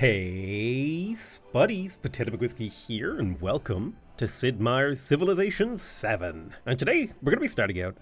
Hey, Spuddies, Potato McWhiskey here, and welcome to Sid Meier's Civilization 7. And today, we're going to be starting out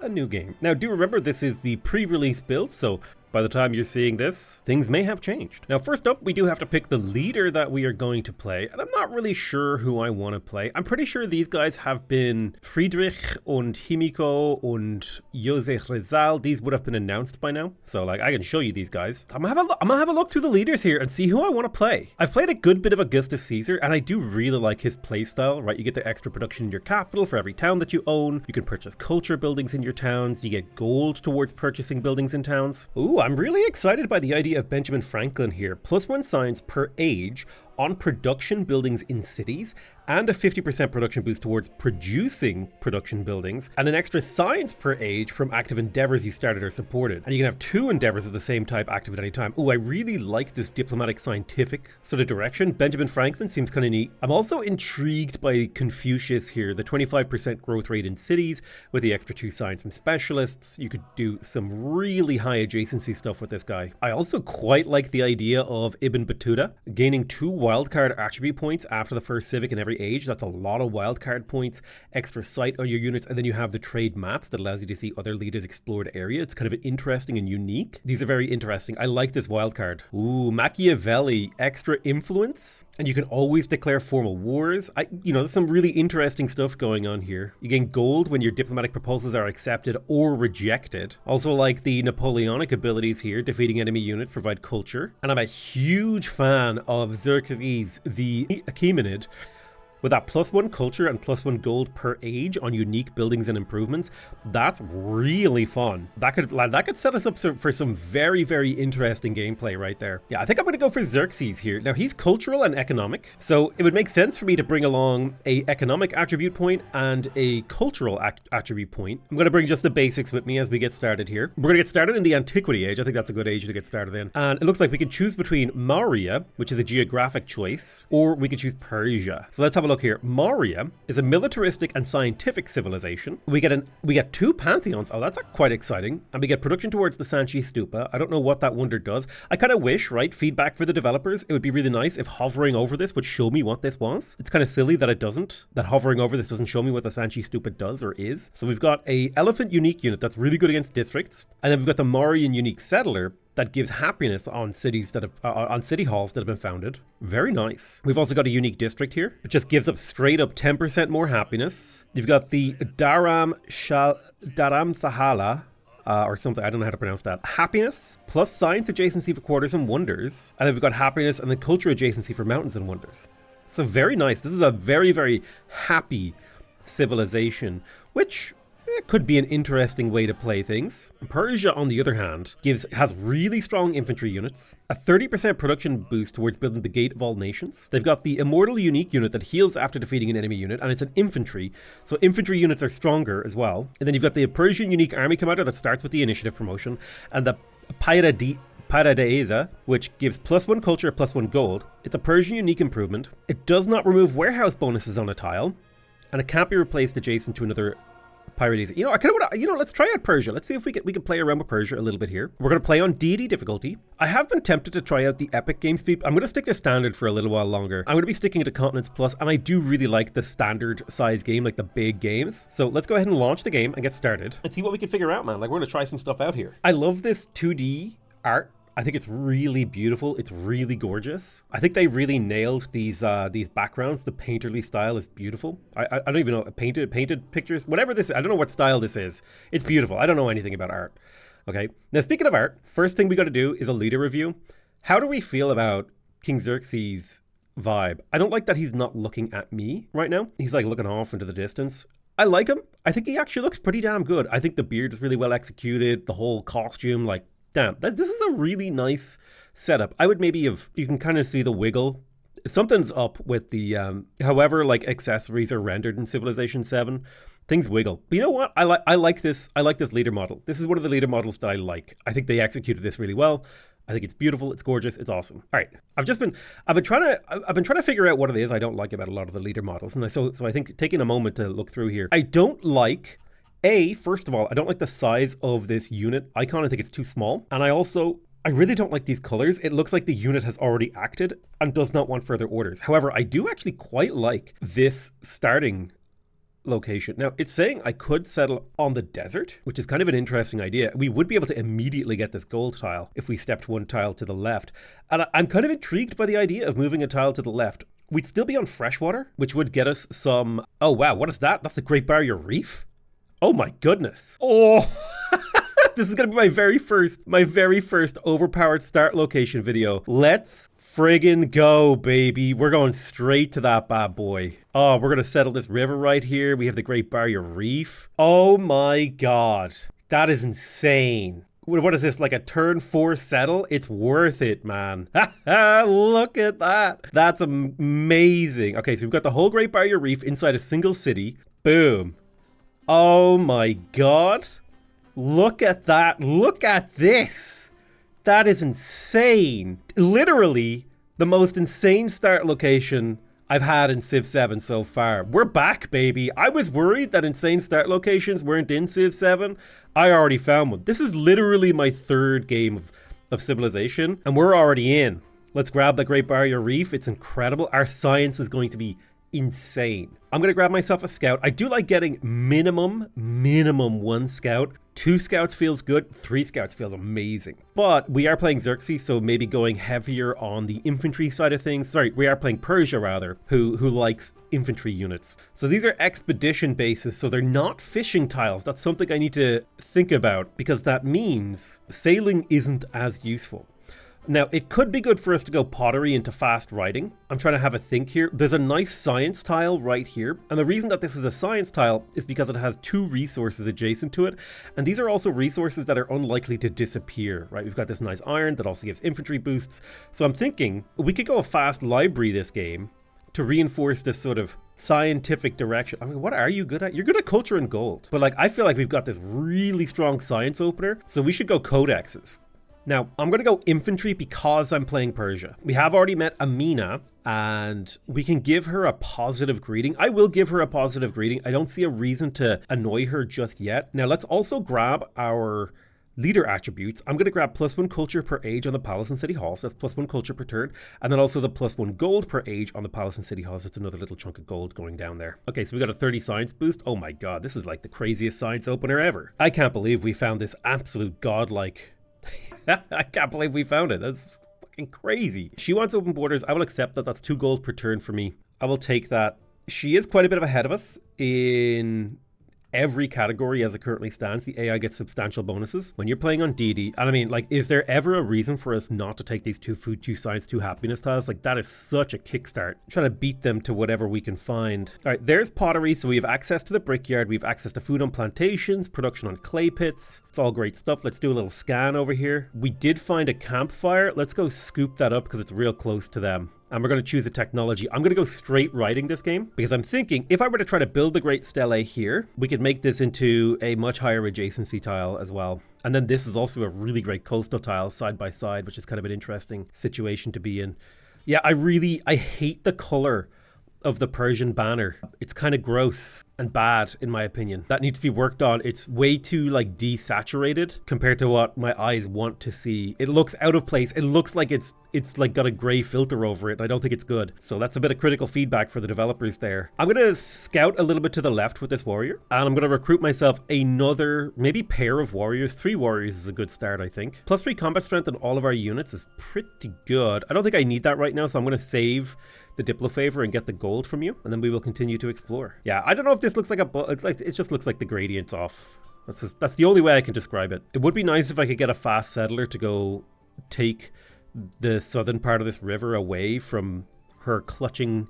a new game. Now, do remember this is the pre-release build, so by the time you're seeing this, things may have changed. Now, first up, we do have to pick the leader that we are going to play, and I'm not really sure who I want to play. I'm pretty sure these guys have been Friedrich and Himiko and Josef Rizal. These would have been announced by now, so like I can show you these guys. I'm gonna have a look through the leaders here and see who I want to play. I've played a good bit of Augustus Caesar, and I do really like his playstyle, right? You get the extra production in your capital for every town that you own. You can purchase culture buildings in your towns. You get gold towards purchasing buildings in towns. Ooh, I'm really excited by the idea of Benjamin Franklin here. +1 science per age on production buildings in cities, and a 50% production boost towards producing production buildings, and an extra science per age from active endeavors you started or supported. And you can have 2 endeavors of the same type active at any time. Ooh, I really like this diplomatic scientific sort of direction. Benjamin Franklin seems kind of neat. I'm also intrigued by Confucius here, the 25% growth rate in cities with the extra 2 science from specialists. You could do some really high adjacency stuff with this guy. I also quite like the idea of Ibn Battuta gaining 2 wildcard attribute points after the first civic in every age. That's a lot of wildcard points, extra sight on your units, and then you have the trade maps that allows you to see other leaders' explored area. It's kind of interesting and unique. These are very interesting. I like this wildcard. Ooh, Machiavelli, extra influence, and you can always declare formal wars. There's some really interesting stuff going on here. You gain gold when your diplomatic proposals are accepted or rejected. Also like the Napoleonic abilities here, defeating enemy units, provide culture. And I'm a huge fan of Xerxes, the Achaemenid, with that +1 culture and +1 gold per age on unique buildings and improvements. That's really fun. That could set us up for some very, very interesting gameplay right there. Yeah, I think I'm going to go for Xerxes here. Now, he's cultural and economic, so it would make sense for me to bring along a economic attribute point and a cultural attribute point. I'm going to bring just the basics with me as we get started here. We're going to get started in the Antiquity age. I think that's a good age to get started in. And it looks like we can choose between Maurya, which is a geographic choice, or we could choose Persia. So let's have a look here. Maurya is a militaristic and scientific civilization. We get 2 pantheons. Oh, that's quite exciting. And we get production towards the Sanchi Stupa. I don't know what that wonder does. I kind of wish, right, feedback for the developers. It would be really nice if hovering over this would show me what this was. It's kind of silly that it doesn't. That hovering over this doesn't show me what the Sanchi Stupa does or is. So we've got a elephant unique unit that's really good against districts. And then we've got the Mauryan unique settler that gives happiness on cities that have on city halls that have been founded. Very nice. We've also got a unique district here, which just gives up straight up 10% more happiness. You've got the Dharam Sahala, or something, I don't know how to pronounce that. Happiness, plus science adjacency for quarters and wonders. And then we've got happiness and the culture adjacency for mountains and wonders. So very nice. This is a very, very happy civilization, which it could be an interesting way to play things. Persia, on the other hand, has really strong infantry units, a 30% production boost towards building the Gate of All Nations. They've got the Immortal unique unit that heals after defeating an enemy unit, and it's an infantry, so infantry units are stronger as well. And then you've got the Persian unique army commander that starts with the initiative promotion, and the Paradaeza, which gives +1 culture, +1 gold. It's a Persian unique improvement. It does not remove warehouse bonuses on a tile, and it can't be replaced adjacent to another Pirates. Let's try out Persia. Let's see if we can play around with Persia a little bit here. We're going to play on deity difficulty. I have been tempted to try out the epic game speed. I'm going to stick to standard for a little while longer. I'm going to be sticking to Continents Plus, and I do really like the standard size game, like the big games. So let's go ahead and launch the game and get started and see what we can figure out, man. Like, we're going to try some stuff out here. I love this 2D art. I think it's really beautiful. It's really gorgeous. I think they really nailed these backgrounds. The painterly style is beautiful. I don't even know, painted pictures, whatever this is. I don't know what style this is. It's beautiful. I don't know anything about art. Okay. Now, speaking of art, first thing we got to do is a leader review. How do we feel about King Xerxes' vibe? I don't like that he's not looking at me right now. He's like looking off into the distance. I like him. I think he actually looks pretty damn good. I think the beard is really well executed. The whole costume, like, damn, this is a really nice setup. I would maybe have, you can kind of see the wiggle. Something's up with the, however, like accessories are rendered in Civilization 7, things wiggle. But you know what? I like this leader model. This is one of the leader models that I like. I think they executed this really well. I think it's beautiful, it's gorgeous, it's awesome. All right, I've been trying to figure out what it is I don't like about a lot of the leader models. And so I think taking a moment to look through here, I don't like, first of all, I don't like the size of this unit icon. I think it's too small. And I also I really don't like these colors. It looks like the unit has already acted and does not want further orders. However, I do actually quite like this starting location. Now, it's saying I could settle on the desert, which is kind of an interesting idea. We would be able to immediately get this gold tile if we stepped one tile to the left. And I'm kind of intrigued by the idea of moving a tile to the left. We'd still be on freshwater, which would get us some... Oh, wow, what is that? That's the Great Barrier Reef? Oh my goodness. Oh... This is going to be my very first overpowered start location video. Let's friggin' go, baby. We're going straight to that bad boy. Oh, we're going to settle this river right here. We have the Great Barrier Reef. Oh my god. That is insane. What is this, like a turn 4 settle? It's worth it, man. Look at that. That's amazing. Okay, so we've got the whole Great Barrier Reef inside a single city. Boom. Oh my god. Look at that. Look at this. That is insane. Literally the most insane start location I've had in Civ 7 so far. We're back, baby. I was worried that insane start locations weren't in Civ 7. I already found one. This is literally my third game of Civilization, and we're already in. Let's grab the Great Barrier Reef. It's incredible. Our science is going to be insane. I'm going to grab myself a scout. I do like getting minimum 1 scout. 2 scouts feels good. 3 scouts feels amazing. But we are playing Xerxes, so maybe going heavier on the infantry side of things. Sorry, we are playing Persia rather, who likes infantry units. So these are expedition bases, so they're not fishing tiles. That's something I need to think about, because that means sailing isn't as useful. Now, it could be good for us to go pottery into fast writing. I'm trying to have a think here. There's a nice science tile right here. And the reason that this is a science tile is because it has 2 resources adjacent to it. And these are also resources that are unlikely to disappear, right? We've got this nice iron that also gives infantry boosts. So I'm thinking we could go a fast library this game to reinforce this sort of scientific direction. I mean, what are you good at? You're good at culture and gold. But like, I feel like we've got this really strong science opener. So we should go codexes. Now, I'm going to go infantry because I'm playing Persia. We have already met Amina, and we can give her a positive greeting. I will give her a positive greeting. I don't see a reason to annoy her just yet. Now, let's also grab our leader attributes. I'm going to grab +1 culture per age on the palace and city hall. So that's +1 culture per turn. And then also the +1 gold per age on the palace and city halls. It's another little chunk of gold going down there. Okay, so we got a 30 science boost. Oh my god, this is like the craziest science opener ever. I can't believe we found this absolute godlike... I can't believe we found it. That's fucking crazy. She wants open borders. I will accept that. That's 2 gold per turn for me. I will take that. She is quite a bit of ahead of us in every category as it currently stands. The AI gets substantial bonuses. When you're playing on DD, and I mean, like, is there ever a reason for us not to take these 2 food, 2 science, 2 happiness tiles? Like, that is such a kickstart. I'm trying to beat them to whatever we can find. All right, there's pottery. So we have access to the brickyard. We have access to food on plantations, production on clay pits. It's all great stuff. Let's do a little scan over here. We did find a campfire. Let's go scoop that up because it's real close to them. And we're going to choose a technology. I'm going to go straight writing this game because I'm thinking if I were to try to build the Great Stele here, we could make this into a much higher adjacency tile as well. And then this is also a really great coastal tile side by side, which is kind of an interesting situation to be in. Yeah, I hate the color of the Persian banner. It's kind of gross and bad in my opinion. That needs to be worked on. It's way too like desaturated compared to what my eyes want to see. It looks out of place. It looks like it's like got a gray filter over it. And I don't think it's good. So that's a bit of critical feedback for the developers there. I'm going to scout a little bit to the left with this warrior. And I'm going to recruit myself another maybe pair of warriors. 3 warriors is a good start, I think. +3 combat strength on all of our units is pretty good. I don't think I need that right now. So I'm going to save the Diplo favor and get the gold from you, and then we will continue to explore. Yeah, I don't know if this looks like it just looks like the gradient's off. That's the only way I can describe it. It would be nice if I could get a fast settler to go take the southern part of this river away from her clutching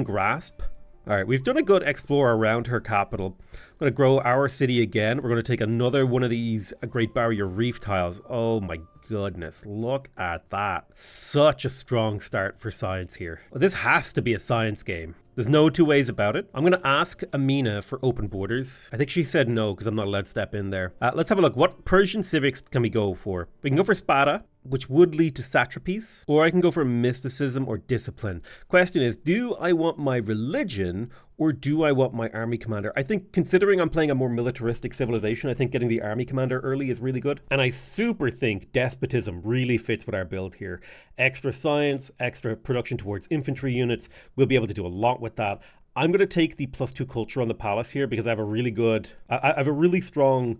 grasp. All right, we've done a good explore around her capital. I'm going to grow our city again. We're going to take another one of these Great Barrier Reef tiles. Oh my goodness, look at that. Such a strong start for science here. Well, this has to be a science game. There's no 2 ways about it. I'm going to ask Amina for open borders. I think she said no because I'm not allowed to step in there. Let's have a look. What Persian civics can we go for? We can go for Spada, which would lead to satrapies, or I can go for mysticism or discipline. Question is, do I want my religion or do I want my army commander? I think considering I'm playing a more militaristic civilization, I think getting the army commander early is really good. And I super think despotism really fits with our build here. Extra science, extra production towards infantry units. We'll be able to do a lot with that. I'm going to take the +2 culture on the palace here because I have a really strong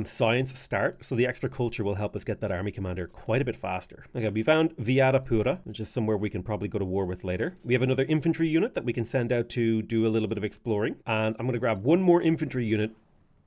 science start, so the extra culture will help us get that army commander quite a bit faster. Okay, we found Viadapura, which is somewhere we can probably go to war with later. We have another infantry unit that we can send out to do a little bit of exploring, and I'm going to grab one more infantry unit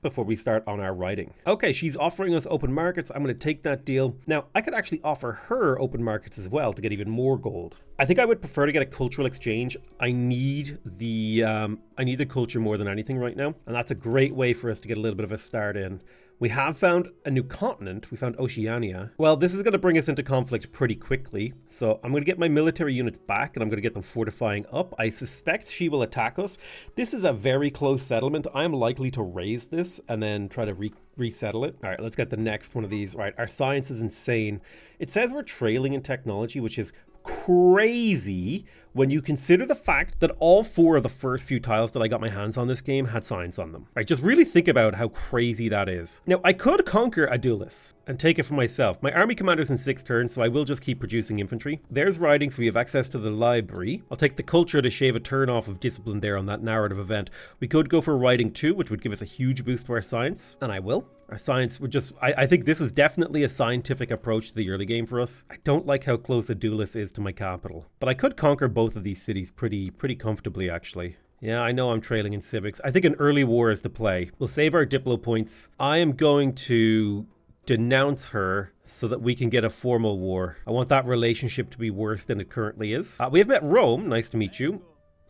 before we start on our writing. Okay, she's offering us open markets. I'm going to take that deal. Now, I could actually offer her open markets as well to get even more gold. I think I would prefer to get a cultural exchange. I need the culture more than anything right now, and that's a great way for us to get a little bit of a start in. We have found a new continent. We found Oceania. Well, this is going to bring us into conflict pretty quickly. So I'm going to get my military units back and I'm going to get them fortifying up. I suspect she will attack us. This is a very close settlement. I'm likely to raise this and then try to resettle it. All right, let's get the next one of these. All right, our science is insane. It says we're trailing in technology, which is crazy when you consider the fact that all 4 of the first few tiles that I got my hands on this game had science on them. Right, just really think about how crazy that is. Now, I could conquer Adulis and take it for myself. My army commander's in 6 turns, so I will just keep producing infantry. There's writing, so we have access to the library. I'll take the culture to shave a turn off of discipline there on that narrative event. We could go for writing 2, which would give us a huge boost to our science, and I will. Our science would just, I think this is definitely a scientific approach to the early game for us. I don't like how close Adulis is to my capital, but I could conquer both of these cities pretty comfortably, actually. Yeah, I know I'm trailing in civics. I think an early war is the play. We'll save our Diplo points. I am going to denounce her so that we can get a formal war. I want that relationship to be worse than it currently is. We have met Rome. Nice to meet you.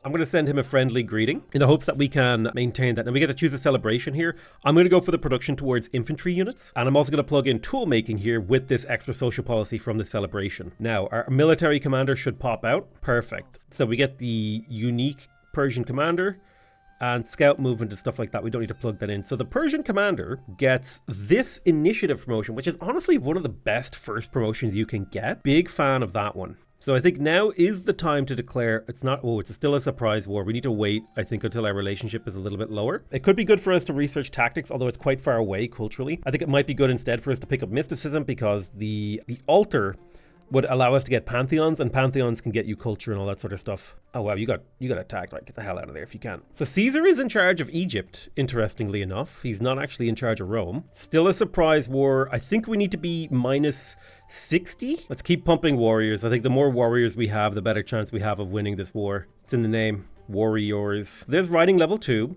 I'm going to send him a friendly greeting in the hopes that we can maintain that. And we get to choose a celebration here. I'm going to go for the production towards infantry units. And I'm also going to plug in tool making here with this extra social policy from the celebration. Now, our military commander should pop out. Perfect. So we get the unique Persian commander and scout movement and stuff like that. We don't need to plug that in. So the Persian commander gets this initiative promotion, which is honestly one of the best first promotions you can get. Big fan of that one. So I think now is the time to declare it's still a surprise war. We need to wait, I think, until our relationship is a little bit lower. It could be good for us to research tactics, although it's quite far away culturally. I think it might be good instead for us to pick up mysticism because the altar would allow us to get pantheons, and pantheons can get you culture and all that sort of stuff. Oh wow, you got attacked, right? Get the hell out of there if you can. So Caesar is in charge of Egypt, interestingly enough. He's not actually in charge of Rome. Still a surprise war. I think we need to be minus 60. Let's keep pumping warriors. I think the more warriors we have, the better chance we have of winning this war. It's in the name. Warriors. There's writing level 2.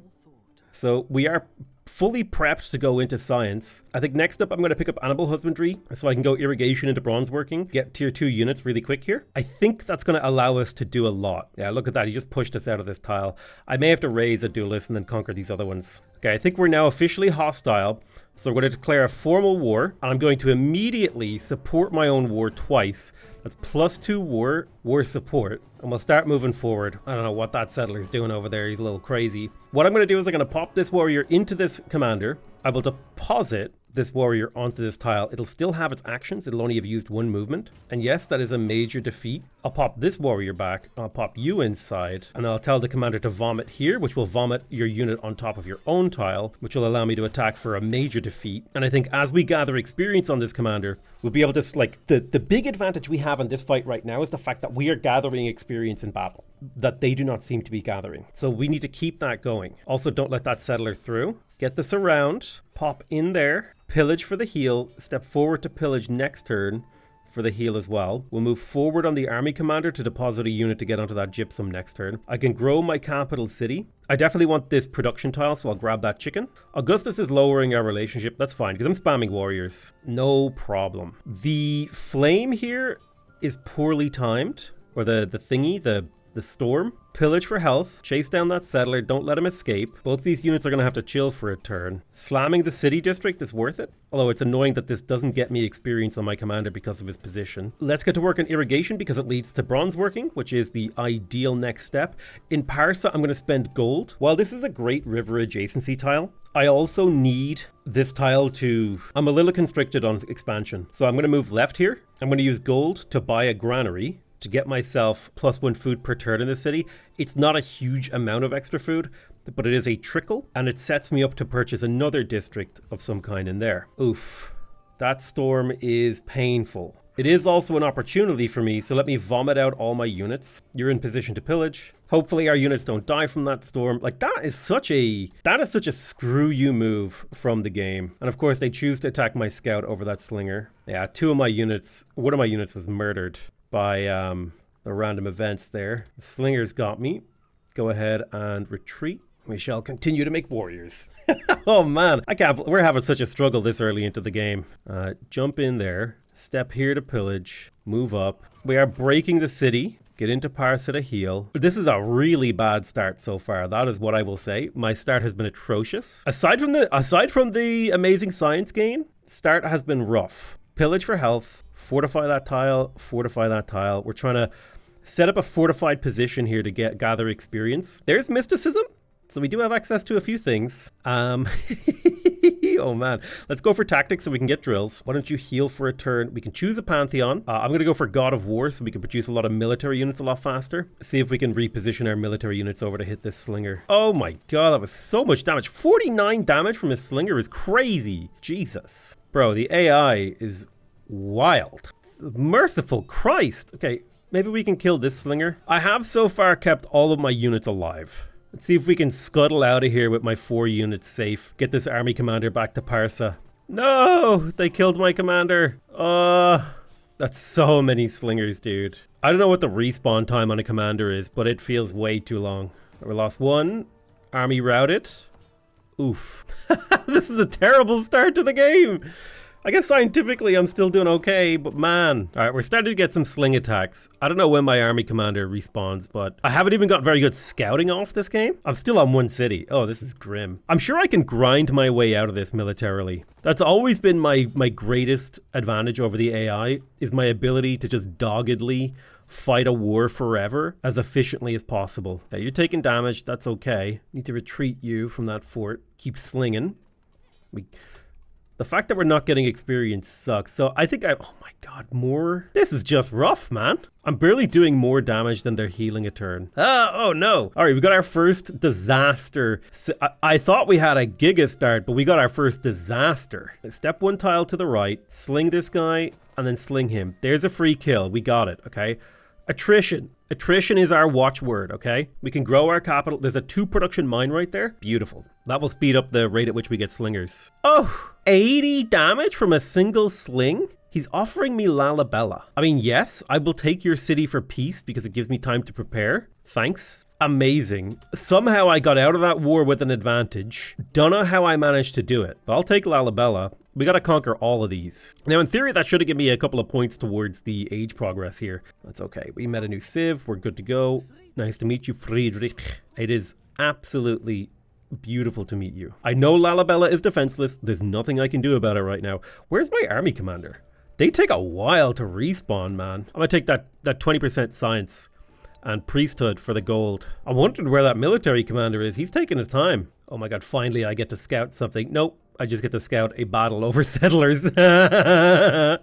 So we are fully prepped to go into science. I think next up I'm going to pick up animal husbandry so I can go irrigation into bronze working, get tier 2 units really quick here. I think that's going to allow us to do a lot. Yeah, look at that. He just pushed us out of this tile. I may have to raise a duelist and then conquer these other ones. Okay, I think we're now officially hostile. So we're going to declare a formal war, and I'm going to immediately support my own war twice. That's +2 war support, and we'll start moving forward. I don't know what that settler's doing over there. He's a little crazy. What I'm going to do is I'm going to pop this warrior into this commander. I will deposit this warrior onto this tile. It'll still have its actions. It'll only have used 1 movement. And yes, that is a major defeat. I'll pop this warrior back. I'll pop you inside. And I'll tell the commander to vomit here, which will vomit your unit on top of your own tile, which will allow me to attack for a major defeat. And I think as we gather experience on this commander, we'll be able to, like, the big advantage we have in this fight right now is the fact that we are gathering experience in battle that they do not seem to be gathering. So we need to keep that going. Also, don't let that settler through. Get this around, pop in there, pillage for the heal, step forward to pillage next turn for the heal as well. We'll move forward on the army commander to deposit a unit to get onto that gypsum next turn. I can grow my capital city. I definitely want this production tile, so I'll grab that chicken. Augustus is lowering our relationship. That's fine, because I'm spamming warriors. No problem. The flame here is poorly timed, or the thingy, the storm. Pillage for health, chase down that settler, don't let him escape. Both these units are going to have to chill for a turn. Slamming the city district is worth it, although it's annoying that this doesn't get me experience on my commander because of his position. Let's get to work on irrigation because it leads to bronze working, which is the ideal next step. In Persia, I'm going to spend gold. While this is a great river adjacency tile, I also need this tile to... I'm a little constricted on expansion, so I'm going to move left here. I'm going to use gold to buy a granary, to get myself +1 food per turn in the city. It's not a huge amount of extra food, but it is a trickle, and it sets me up to purchase another district of some kind in there. Oof, that storm is painful. It is also an opportunity for me, so let me vomit out all my units. You're in position to pillage. Hopefully our units don't die from that storm. Like, that is such a screw you move from the game. And of course they choose to attack my scout over that slinger. Yeah, one of my units was murdered by the random events there. The slinger's got me. Go ahead and retreat. We shall continue to make warriors. Oh man, we're having such a struggle this early into the game. Jump in there. Step here to pillage, move up. We are breaking the city, get into Persia to heal. This is a really bad start so far. That is what I will say. My start has been atrocious. Aside from the amazing science gain, start has been rough. Pillage for health, fortify that tile, fortify that tile. We're trying to set up a fortified position here to gather experience. There's mysticism. So we do have access to a few things. Oh man, let's go for tactics so we can get drills. Why don't you heal for a turn? We can choose a pantheon. I'm going to go for God of War so we can produce a lot of military units a lot faster. See if we can reposition our military units over to hit this slinger. Oh my god, that was so much damage. 49 damage from a slinger is crazy. Jesus. Bro, the AI is wild. Merciful Christ. Okay, maybe we can kill this slinger. I have so far kept all of my units alive. Let's see if we can scuttle out of here with my 4 units safe. Get this army commander back to Persia. No! They killed my commander. That's so many slingers, dude. I don't know what the respawn time on a commander is, but it feels way too long. We lost 1. Army routed. Oof. This is a terrible start to the game. I guess scientifically I'm still doing okay, but man. All right, we're starting to get some sling attacks. I don't know when my army commander respawns, but I haven't even got very good scouting off this game. I'm still on 1 city. Oh, this is grim. I'm sure I can grind my way out of this militarily. That's always been my greatest advantage over the AI, is my ability to just doggedly fight a war forever as efficiently as possible. Okay, you're taking damage. That's okay. Need to retreat you from that fort. Keep slinging. The fact that we're not getting experience sucks. So I think oh my god, more. This is just rough, man. I'm barely doing more damage than they're healing a turn. Oh no. All right, we got our first disaster. I thought we had a giga start, but we got our first disaster. Step 1 tile to the right, sling this guy, and then sling him. There's a free kill. We got it, okay? Attrition. Attrition is our watchword, okay? We can grow our capital. There's a 2 production mine right there. Beautiful. That will speed up the rate at which we get slingers. Oh, 80 damage from a single sling? He's offering me Lalabella. I mean, yes, I will take your city for peace because it gives me time to prepare. Thanks. Amazing. Somehow I got out of that war with an advantage. Don't know how I managed to do it, but I'll take Lalabella. We got to conquer all of these. Now, in theory, that should have given me a couple of points towards the age progress here. That's okay. We met a new civ. We're good to go. Nice to meet you, Friedrich. It is absolutely beautiful to meet you. I know Lalabella is defenseless. There's nothing I can do about it right now. Where's my army commander? They take a while to respawn, man. I'm going to take that 20% science and priesthood for the gold. I'm wondering where that military commander is. He's taking his time. Oh my god, finally I get to scout something. Nope. I just get to scout a battle over settlers. Not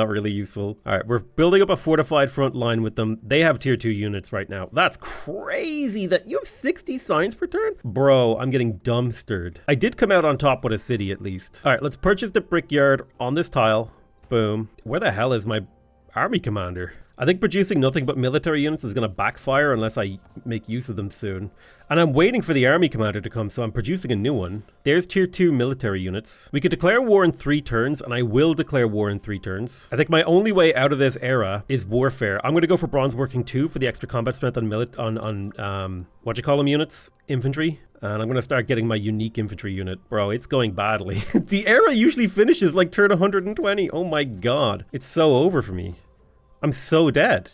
really useful. All right, we're building up a fortified front line with them. They have tier 2 units right now. That's crazy that you have 60 signs per turn? Bro, I'm getting dumpstered. I did come out on top with a city at least. All right, let's purchase the brickyard on this tile. Boom. Where the hell is my army commander? I think producing nothing but military units is going to backfire unless I make use of them soon. And I'm waiting for the army commander to come, so I'm producing a new one. There's tier 2 military units. We could declare war in 3 turns, and I will declare war in 3 turns. I think my only way out of this era is warfare. I'm going to go for bronze working 2 for the extra combat strength on units, infantry. And I'm going to start getting my unique infantry unit. Bro, it's going badly. The era usually finishes like turn 120. Oh my god. It's so over for me. I'm so dead.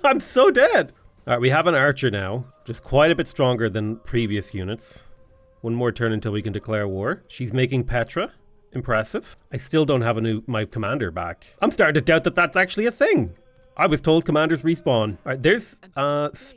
I'm so dead. All right, we have an archer now. Just quite a bit stronger than previous units. 1 more turn until we can declare war. She's making Petra. Impressive. I still don't have my commander back. I'm starting to doubt that that's actually a thing. I was told commanders respawn. All right, there's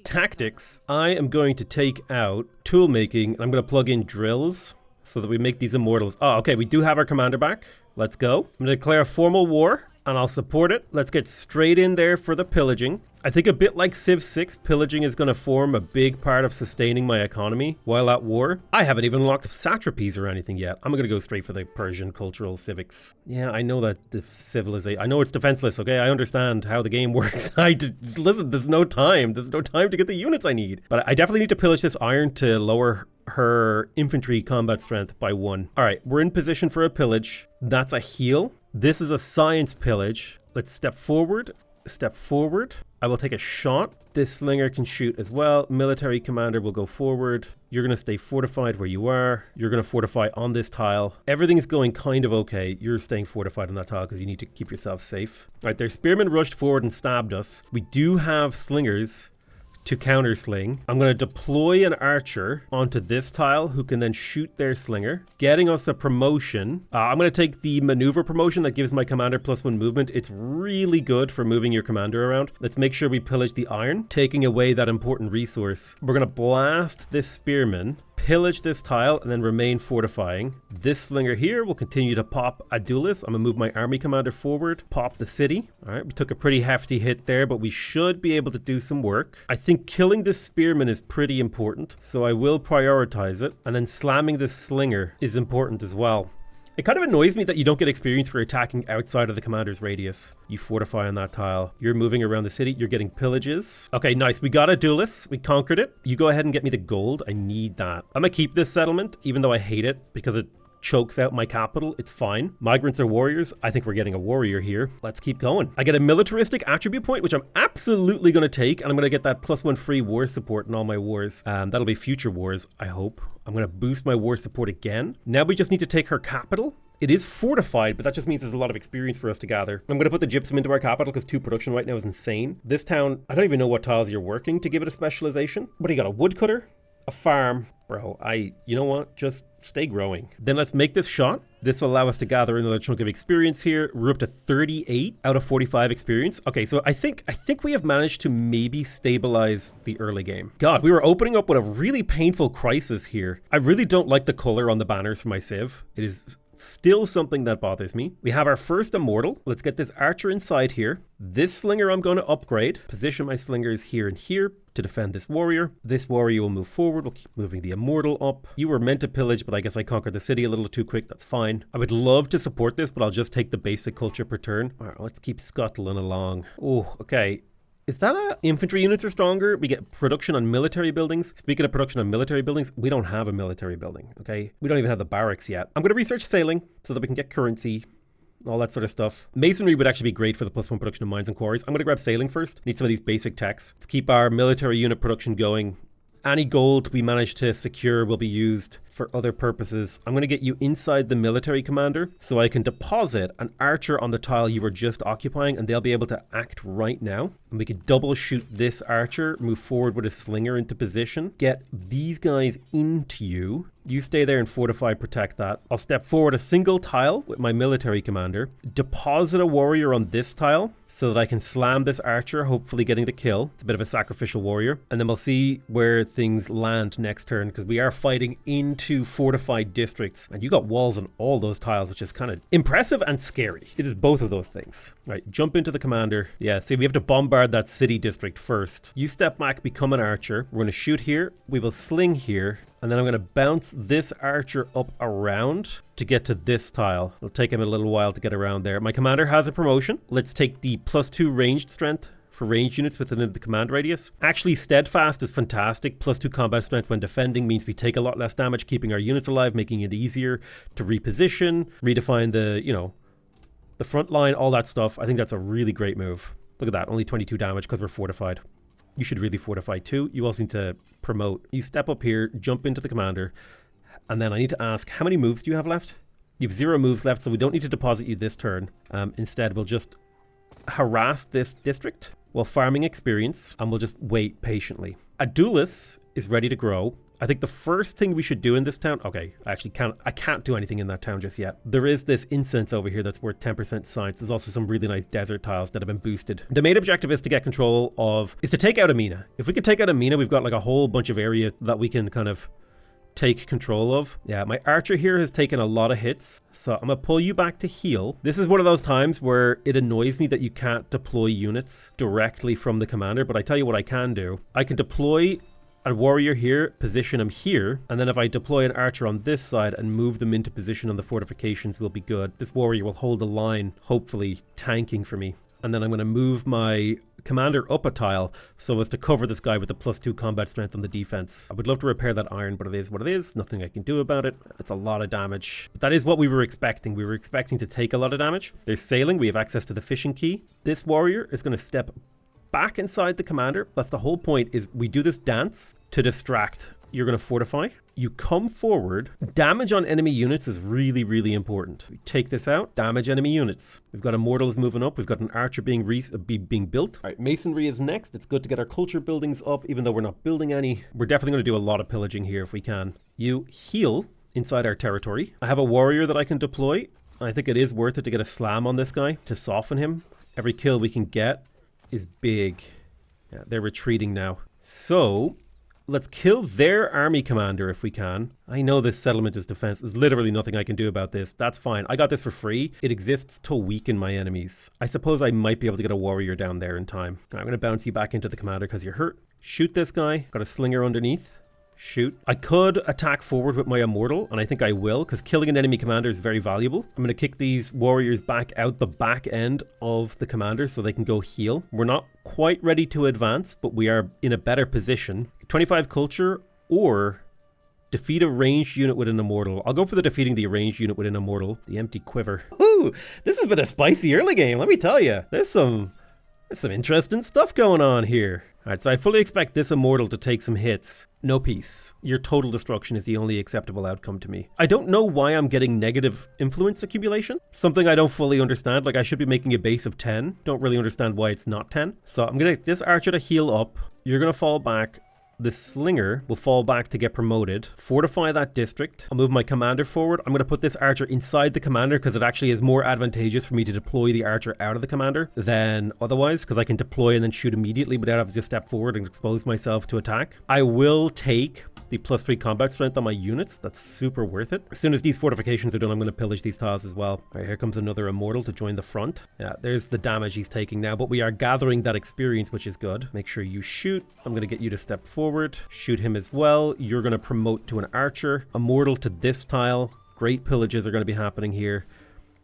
tactics. I am going to take out tool making. I'm going to plug in drills so that we make these immortals. Oh, okay, we do have our commander back. Let's go. I'm going to declare a formal war. and I'll support it. Let's get straight in there for the pillaging. I think a bit like Civ 6, pillaging is going to form a big part of sustaining my economy while at war. I haven't even unlocked satrapies or anything yet. I'm going to go straight for the Persian cultural civics. Yeah, I know that the civilization... I know it's defenseless, okay? I understand how the game works. Listen, there's no time. There's no time to get the units I need. But I definitely need to pillage this iron to lower her infantry combat strength by 1. All right, we're in position for a pillage. That's a heal. This is a science pillage. Let's step forward. Step forward. I will take a shot. This slinger can shoot as well. Military commander will go forward. You're going to stay fortified where you are. You're going to fortify on this tile. Everything's going kind of okay. You're staying fortified on that tile because you need to keep yourself safe. All right, their spearmen rushed forward and stabbed us. We do have slingers to counter sling. I'm going to deploy an archer onto this tile who can then shoot their slinger, getting us a promotion. I'm going to take the maneuver promotion that gives my commander +1 movement. It's really good for moving your commander around. Let's make sure we pillage the iron, taking away that important resource. We're going to blast this spearman, pillage this tile, and then remain fortifying. This slinger here will continue to pop Adulis. I'm gonna move my army commander forward, pop the city. All right, we took a pretty hefty hit there, but we should be able to do some work. I think killing this spearman is pretty important, so I will prioritize it. And then slamming this slinger is important as well. It kind of annoys me that you don't get experience for attacking outside of the commander's radius. You fortify on that tile. You're moving around the city. You're getting pillages. Okay, nice. We got a Adulis. We conquered it. You go ahead and get me the gold. I need that. I'm gonna keep this settlement, even though I hate it, because it chokes out my capital. It's fine. Migrants are warriors. I think we're getting a warrior here. Let's keep going. I get a militaristic attribute point, which I'm absolutely going to take, and I'm going to get that +1 free war support in all my wars. That'll be future wars, I hope. I'm going to boost my war support again. Now we just need to take her capital. It is fortified, but that just means there's a lot of experience for us to gather. I'm going to put the gypsum into our capital because 2 production right now is insane. This town, I don't even know what tiles you're working to give it a specialization. What do you got? A woodcutter? A farm? Bro, you know what? Just stay growing. Then let's make this shot. This will allow us to gather another chunk of experience here. We're up to 38 out of 45 experience. Okay, so I think we have managed to maybe stabilize the early game. God, we were opening up with a really painful crisis here. I really don't like the color on the banners for my Civ. It is still something that bothers me. We have our first immortal. Let's get this archer inside here. This slinger I'm going to upgrade. Position my slingers here and here to defend this warrior. This warrior will move forward. We'll keep moving the immortal up. You were meant to pillage, but I guess I conquered the city a little too quick. That's fine. I would love to support this, but I'll just take the basic culture per turn. All right, let's keep scuttling along. Oh, okay. Is that infantry units are stronger? We get production on military buildings. Speaking of production on military buildings, we don't have a military building, okay? We don't even have the barracks yet. I'm going to research sailing so that we can get currency, all that sort of stuff. Masonry would actually be great for the +1 production of mines and quarries. I'm going to grab sailing first. Need some of these basic techs. Let's keep our military unit production going. Any gold we manage to secure will be used for other purposes. I'm going to get you inside the military commander so I can deposit an archer on the tile you were just occupying, and they'll be able to act right now. And we can double shoot this archer, move forward with a slinger into position, get these guys into you. You stay there and fortify, protect that. I'll step forward a single tile with my military commander, deposit a warrior on this tile so that I can slam this archer, hopefully getting the kill. It's a bit of a sacrificial warrior. And then we'll see where things land next turn, because we are fighting into fortified districts. And you got walls on all those tiles, which is kind of impressive and scary. It is both of those things. All right, jump into the commander. Yeah, see, we have to bombard that city district first. You step back, become an archer. We're going to shoot here. We will sling here. And then I'm going to bounce this archer up around to get to this tile. It'll take him a little while to get around there. My commander has a promotion. Let's take the +2 ranged strength for ranged units within the command radius. Actually, steadfast is fantastic. +2 combat strength when defending means we take a lot less damage, keeping our units alive, making it easier to reposition, redefine the front line, all that stuff. I think that's a really great move. Look at that, only 22 damage because we're fortified. You should really fortify too. You also need to promote. You step up here, jump into the commander, and then I need to ask, how many moves do you have left? You have 0 moves left, so we don't need to deposit you this turn. Instead, we'll just harass this district while farming experience, and we'll just wait patiently. Adulis is ready to grow. I think the first thing we should do in this town... Okay, I can't do anything in that town just yet. There is this incense over here that's worth 10% science. There's also some really nice desert tiles that have been boosted. The main objective is to get control of... is to take out Amina. If we can take out Amina, we've got like a whole bunch of area that we can kind of take control of. Yeah, my archer here has taken a lot of hits, so I'm gonna pull you back to heal. This is one of those times where it annoys me that you can't deploy units directly from the commander, but I tell you what I can do. I can deploy a warrior here, position him here, and then if I deploy an archer on this side and move them into position on the fortifications, will be good. This warrior will hold the line, hopefully tanking for me. And then I'm going to move my commander up a tile so as to cover this guy with the +2 combat strength on the defense. I would love to repair that iron, but it is what it is. Nothing I can do about it. It's a lot of damage. But that is what we were expecting. We were expecting to take a lot of damage. There's sailing. We have access to the fishing key. This warrior is going to step back inside the commander. That's the whole point, is we do this dance to distract. You're going to fortify. You come forward. Damage on enemy units is really, really important. We take this out. Damage enemy units. We've got immortals moving up. We've got an archer being built. All right, masonry is next. It's good to get our culture buildings up, even though we're not building any. We're definitely going to do a lot of pillaging here if we can. You heal inside our territory. I have a warrior that I can deploy. I think it is worth it to get a slam on this guy to soften him. Every kill we can get is big. Yeah, they're retreating now. So let's kill their army commander if we can. I know this settlement is defense. There's literally nothing I can do about this. That's fine. I got this for free. It exists to weaken my enemies. I suppose I might be able to get a warrior down there in time. I'm going to bounce you back into the commander because you're hurt. Shoot this guy. Got a slinger underneath. Shoot. I could attack forward with my immortal, and I think I will, because killing an enemy commander is very valuable. I'm going to kick these warriors back out the back end of the commander so they can go heal. We're not quite ready to advance, but we are in a better position. 25 culture or defeat a ranged unit with an immortal. I'll go for the defeating the ranged unit with an immortal. The empty quiver. Ooh, this has been a spicy early game, let me tell you. There's some interesting stuff going on here. All right, so I fully expect this immortal to take some hits. No peace. Your total destruction is the only acceptable outcome to me. I don't know why I'm getting negative influence accumulation. Something I don't fully understand. Like, I should be making a base of 10. Don't really understand why it's not 10. So I'm going to get this archer to heal up. You're going to fall back. The slinger will fall back to get promoted. Fortify that district. I'll move my commander forward. I'm going to put this archer inside the commander because it actually is more advantageous for me to deploy the archer out of the commander than otherwise, because I can deploy and then shoot immediately without having to step forward and expose myself to attack. I will take the +3 combat strength on my units. That's super worth it. As soon as these fortifications are done, I'm going to pillage these tiles as well. All right, here comes another immortal to join the front. Yeah, there's the damage he's taking now, but we are gathering that experience, which is good. Make sure you shoot. I'm going to get you to step forward. Shoot him as well. You're going to promote to an archer. Immortal to this tile. Great pillages are going to be happening here.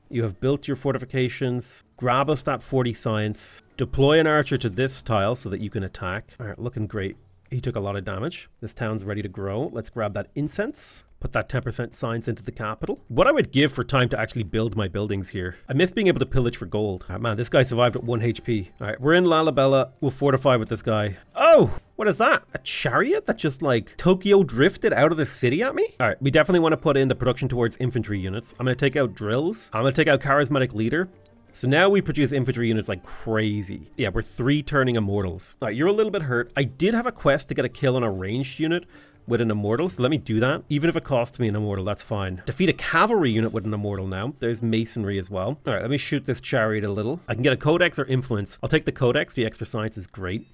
You have built your fortifications. Grab us that 40 science. Deploy an archer to this tile so that you can attack. All right, looking great. He took a lot of damage. This town's ready to grow. Let's grab that incense. Put that 10% science into the capital. What I would give for time to actually build my buildings here. I miss being able to pillage for gold. Oh, man, this guy survived at 1 HP. All right, we're in Lalabella. We'll fortify with this guy. Oh, what is that? A chariot that just like Tokyo drifted out of the city at me? All right, we definitely want to put in the production towards infantry units. I'm going to take out drills. I'm going to take out charismatic leader. So now we produce infantry units like crazy. Yeah, we're 3 turning immortals. All right, you're a little bit hurt. I did have a quest to get a kill on a ranged unit with an immortal, so let me do that. Even if it costs me an immortal, that's fine. Defeat a cavalry unit with an immortal now. There's masonry as well. All right, let me shoot this chariot a little. I can get a codex or influence. I'll take the codex. The extra science is great.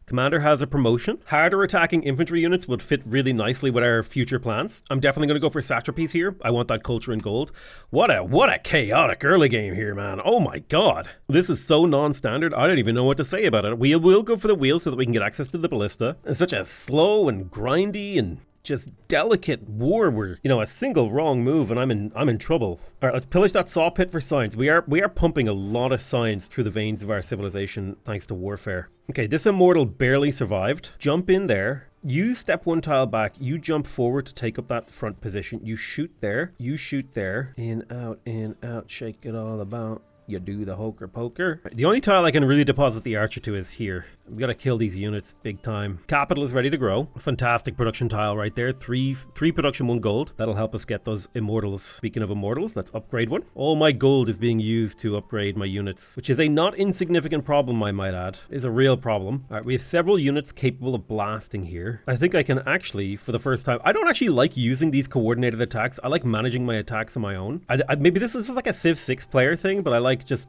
Commander has a promotion. Harder attacking infantry units would fit really nicely with our future plans. I'm definitely going to go for satrapies here. I want that culture in gold. What a chaotic early game here, man. Oh my god. This is so non-standard. I don't even know what to say about it. We'll go for the wheel so that we can get access to the ballista. It's such a slow and grindy and just delicate war where, you know, a single wrong move and I'm in trouble. All right, let's pillage that saw pit for science. We are pumping a lot of science through the veins of our civilization thanks to warfare. Okay, this immortal barely survived. Jump in there. You step 1 tile back. You jump forward to take up that front position. You shoot there. You shoot there. In, out, shake it all about. You do the hokey poker. The only tile I can really deposit the archer to is here. We gotta kill these units big time. Capital is ready to grow. Fantastic production tile right there. 3 production, 1 gold. That'll help us get those immortals. Speaking of immortals, let's upgrade one. All my gold is being used to upgrade my units, which is a not insignificant problem, I might add. It is a real problem. All right, we have several units capable of blasting here. I think I can actually, for the first time, I don't actually like using these coordinated attacks. I like managing my attacks on my own. Maybe this is like a Civ 6 player thing, but I just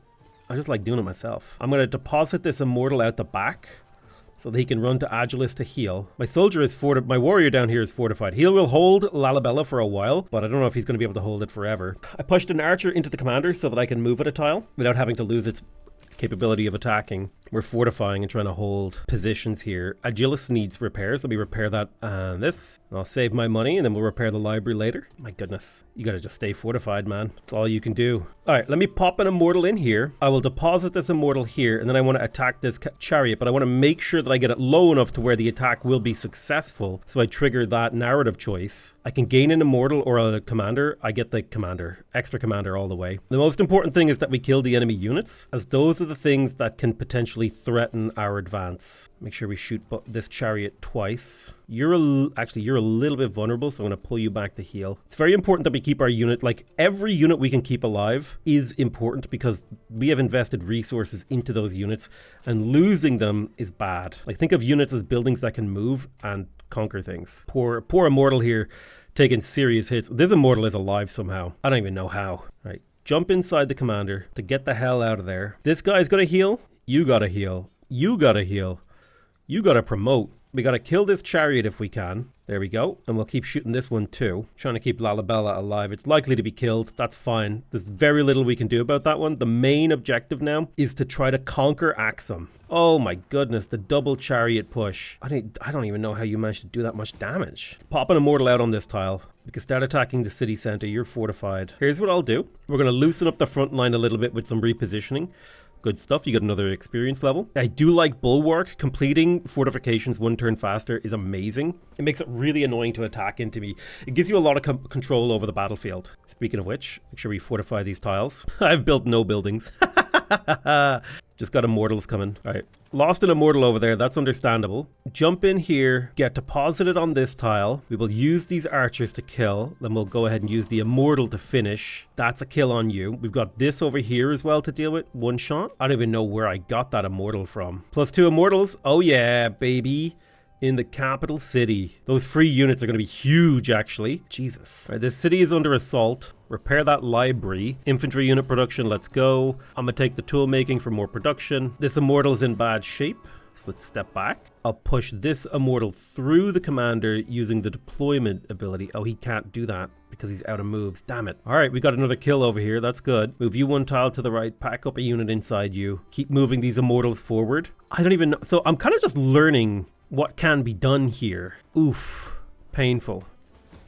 like doing it myself. I'm going to deposit this immortal out the back. so that he can run to Agilis to heal. My soldier is my warrior down here is fortified. He will hold Lalabella for a while, but I don't know if he's going to be able to hold it forever. I pushed an archer into the commander so that I can move it a tile without having to lose its capability of attacking. We're fortifying and trying to hold positions here. Agilis needs repairs. Let me repair that and this. I'll save my money and then we'll repair the library later. My goodness. You gotta just stay fortified, man. That's all you can do. Alright, let me pop an immortal in here. I will deposit this immortal here and then I want to attack this chariot, but I want to make sure that I get it low enough to where the attack will be successful. So I trigger that narrative choice. I can gain an immortal or a commander. I get the commander, extra commander all the way. The most important thing is that we kill the enemy units, as those are the things that can potentially threaten our advance. Make sure we shoot this chariot twice. You're a little bit vulnerable, so I'm going to pull you back to heal. It's very important that we keep our unit, like every unit we can keep alive is important because we have invested resources into those units and losing them is bad. Like think of units as buildings that can move and conquer things. Poor immortal here taking serious hits. This immortal is alive somehow. I don't even know how. Right, jump inside the commander to get the hell out of there. This guy's going to heal. You got to heal. You got to heal. You got to promote. We got to kill this chariot if we can. There we go. And we'll keep shooting this one too. Trying to keep Lalabella alive. It's likely to be killed. That's fine. There's very little we can do about that one. The main objective now is to try to conquer Axum. Oh my goodness, the double chariot push. I don't even know how you managed to do that much damage. Let's pop an immortal out on this tile. We can start attacking the city center. You're fortified. Here's what I'll do. We're going to loosen up the front line a little bit with some repositioning. Good stuff. You get another experience level. I do like Bulwark. Completing fortifications one turn faster is amazing. It makes it really annoying to attack into me. It gives you a lot of control over the battlefield. Speaking of which, make sure we fortify these tiles. I've built no buildings. Just got immortals coming. All right. Lost an immortal over there. That's understandable. Jump in here. Get deposited on this tile. We will use these archers to kill. Then we'll go ahead and use the immortal to finish. That's a kill on you. We've got this over here as well to deal with. One shot. I don't even know where I got that immortal from. +2 immortals. Oh yeah, baby. In the capital city. Those free units are going to be huge, actually. Jesus. All right, this city is under assault. Repair that library. Infantry unit production, let's go. I'm going to take the tool making for more production. This immortal is in bad shape, so let's step back. I'll push this immortal through the commander using the deployment ability. Oh, he can't do that because he's out of moves. Damn it. All right, we got another kill over here. That's good. Move you one tile to the right. Pack up a unit inside you. Keep moving these immortals forward. I don't even know. So I'm kind of just learning what can be done here. Oof. Painful.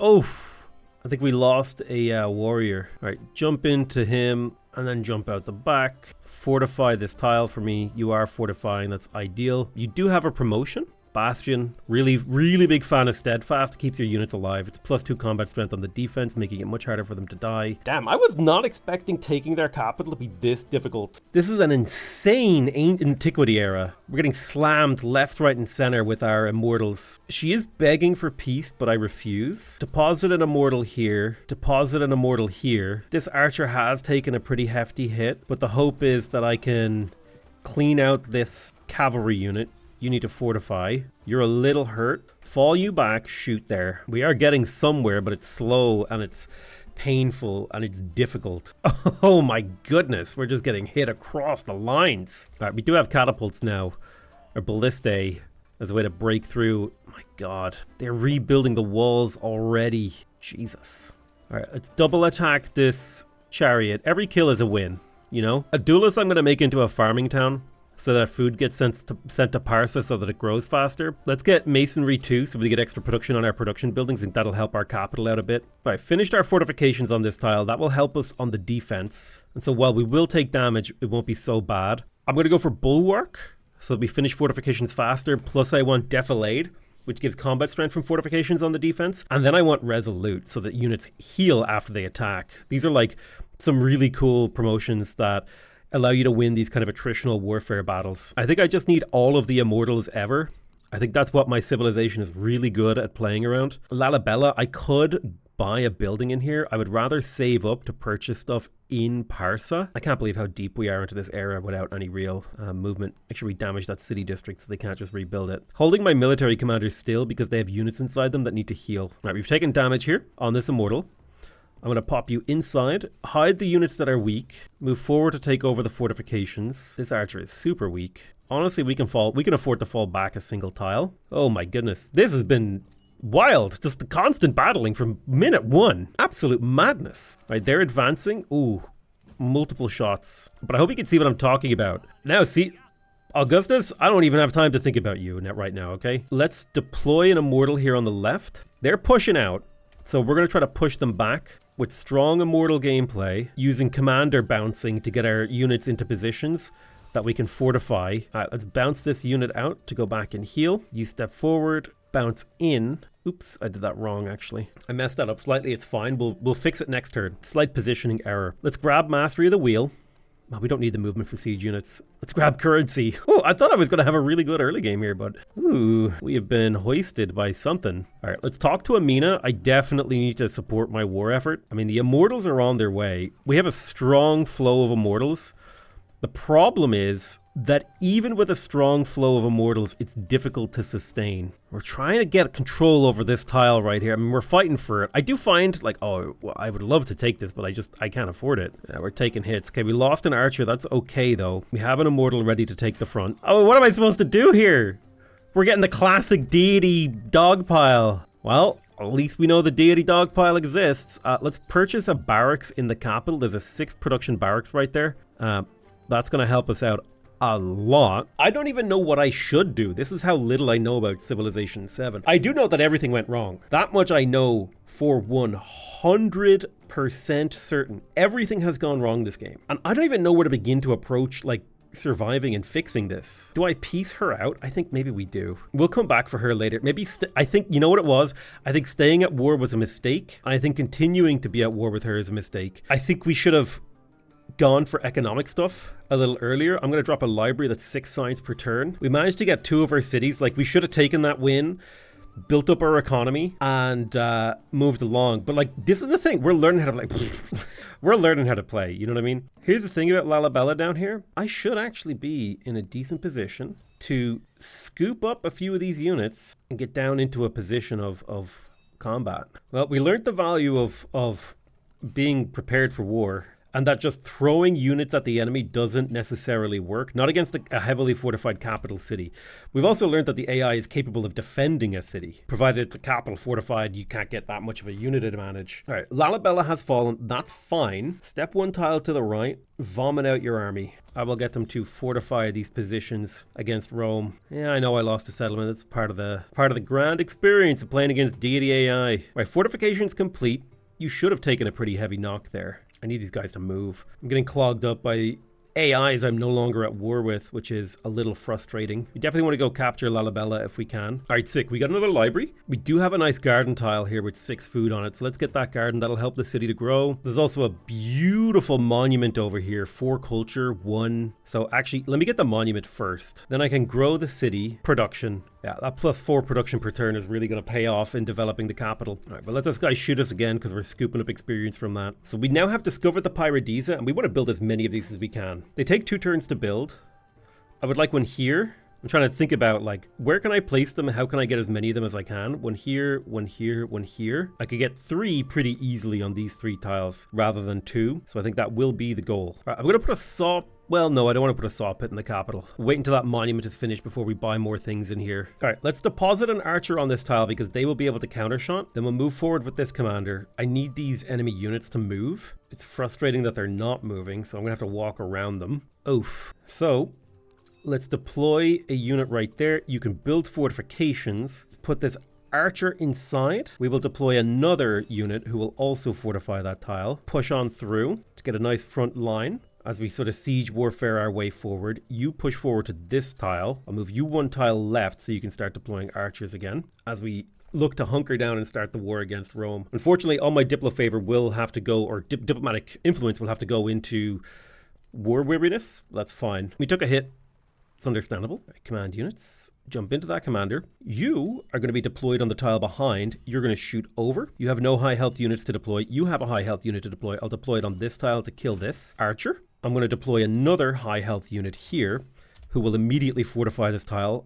Oof. I think we lost a warrior. All right, jump into him and then jump out the back. Fortify this tile for me. You are fortifying. That's ideal. You do have a promotion. Bastion, really big fan of Steadfast. Keeps your units alive. It's +2 combat strength on the defense, making it much harder for them to die. Damn, I was not expecting taking their capital to be this difficult. This is an insane antiquity era. We're getting slammed left, right, and center with our immortals. She is begging for peace, but I refuse. Deposit an immortal here. Deposit an immortal here. This archer has taken a pretty hefty hit, but the hope is that I can clean out this cavalry unit. You need to fortify. You're a little hurt. Fall you back, shoot there. We are getting somewhere, but it's slow and it's painful and it's difficult. Oh my goodness, we're just getting hit across the lines. All right, we do have catapults now, or ballistae, as a way to break through. My God, they're rebuilding the walls already. Jesus. All right, let's double attack this chariot. Every kill is a win, you know? Adulis I'm going to make into a farming town, so that food gets sent to Persia so that it grows faster. Let's get masonry too, so we get extra production on our production buildings, and that'll help our capital out a bit. All right, finished our fortifications on this tile. That will help us on the defense. And so while we will take damage, it won't be so bad. I'm going to go for Bulwark, so that we finish fortifications faster. Plus I want Defilade, which gives combat strength from fortifications on the defense. And then I want Resolute, so that units heal after they attack. These are like some really cool promotions that allow you to win these kind of attritional warfare battles. I think I just need all of the immortals ever. I think that's what my civilization is really good at playing around. Lalabella, I could buy a building in here. I would rather save up to purchase stuff in Persia. I can't believe how deep we are into this era without any real movement. Make sure we damage that city district so they can't just rebuild it. Holding my military commanders still because they have units inside them that need to heal. All right, we've taken damage here on this immortal. I'm going to pop you inside, hide the units that are weak, move forward to take over the fortifications. This archer is super weak. Honestly, we can afford to fall back a single tile. Oh my goodness. This has been wild. Just the constant battling from minute one. Absolute madness. Right, they're advancing. Ooh, multiple shots. But I hope you can see what I'm talking about. Now, see, Augustus, I don't even have time to think about you right now, okay? Let's deploy an immortal here on the left. They're pushing out, so we're going to try to push them back with strong immortal gameplay, using commander bouncing to get our units into positions that we can fortify. All right, let's bounce this unit out to go back and heal. You step forward, bounce in. Oops, I did that wrong, actually. I messed that up slightly. It's fine. We'll fix it next turn. Slight positioning error. Let's grab Mastery of the Wheel. Well, we don't need the movement for siege units. Let's grab currency. Oh, I thought I was going to have a really good early game here, but ooh, we have been hoisted by something. All right, let's talk to Amina. I definitely need to support my war effort. I mean, the immortals are on their way. We have a strong flow of immortals. The problem is that even with a strong flow of immortals, it's difficult to sustain. We're trying to get control over this tile right here. I mean, we're fighting for it. I do find, like, oh, well, I would love to take this, but I can't afford it. Yeah, we're taking hits. Okay, we lost an archer. That's okay, though. We have an immortal ready to take the front. Oh, what am I supposed to do here? We're getting the classic deity dog pile. Well, at least we know the deity dog pile exists. Let's purchase a barracks in the capital. There's a 6th production barracks right there. That's going to help us out a lot. I don't even know what I should do. This is how little I know about Civilization 7. I do know that everything went wrong. That much I know for 100% certain. Everything has gone wrong this game. And I don't even know where to begin to approach, like, surviving and fixing this. Do I piece her out? I think maybe we do. We'll come back for her later. Maybe, I think, you know what it was? I think staying at war was a mistake. And I think continuing to be at war with her is a mistake. I think we should have gone for economic stuff a little earlier. I'm going to drop a library that's 6 science per turn. We managed to get 2 of our cities. Like, we should have taken that win, built up our economy, and moved along. But, like, this is the thing. We're learning how to play. We're learning how to play. You know what I mean? Here's the thing about Lalabella down here. I should actually be in a decent position to scoop up a few of these units and get down into a position of combat. Well, we learned the value of being prepared for war, and that just throwing units at the enemy doesn't necessarily work, not against a heavily fortified capital city. We've also learned that the AI is capable of defending a city. Provided it's a capital fortified, you can't get that much of a unit advantage. All right, Lalabella has fallen. That's fine. Step 1 tile to the right. Vomit out your army. I will get them to fortify these positions against Rome. Yeah, I know I lost a settlement. It's part of the grand experience of playing against deity AI. Right, fortification's complete. You should have taken a pretty heavy knock there. I need these guys to move. I'm getting clogged up by AIs I'm no longer at war with, which is a little frustrating. We definitely want to go capture Lalabella if we can. All right, sick. We got another library. We do have a nice garden tile here with 6 food on it. So let's get that garden. That'll help the city to grow. There's also a beautiful monument over here. 4 culture, 1. So actually, let me get the monument first. Then I can grow the city production. Yeah, that +4 production per turn is really going to pay off in developing the capital. All right, but let this guy shoot us again because we're scooping up experience from that. So we now have discovered the Pyrodisa, and we want to build as many of these as we can. They take 2 turns to build. I would like one here. I'm trying to think about, like, where can I place them? How can I get as many of them as I can? One here, one here, one here. I could get 3 pretty easily on these 3 tiles rather than 2. So I think that will be the goal. All right, I'm going to put a saw. Well, no, I don't want to put a saw pit in the capital. Wait until that monument is finished before we buy more things in here. All right, let's deposit an archer on this tile because they will be able to countershot. Then we'll move forward with this commander. I need these enemy units to move. It's frustrating that they're not moving, so I'm going to have to walk around them. Oof. So let's deploy a unit right there. You can build fortifications. Let's put this archer inside. We will deploy another unit who will also fortify that tile. Push on through to get a nice front line. As we sort of siege warfare our way forward, you push forward to this tile. I'll move you 1 tile left so you can start deploying archers again as we look to hunker down and start the war against Rome. Unfortunately, all my diplo favor will have to go, or diplomatic influence will have to go into war weariness. That's fine. We took a hit. It's understandable. Right, command units. Jump into that commander. You are going to be deployed on the tile behind. You're going to shoot over. You have no high health units to deploy. You have a high health unit to deploy. I'll deploy it on this tile to kill this archer. I'm going to deploy another high health unit here who will immediately fortify this tile,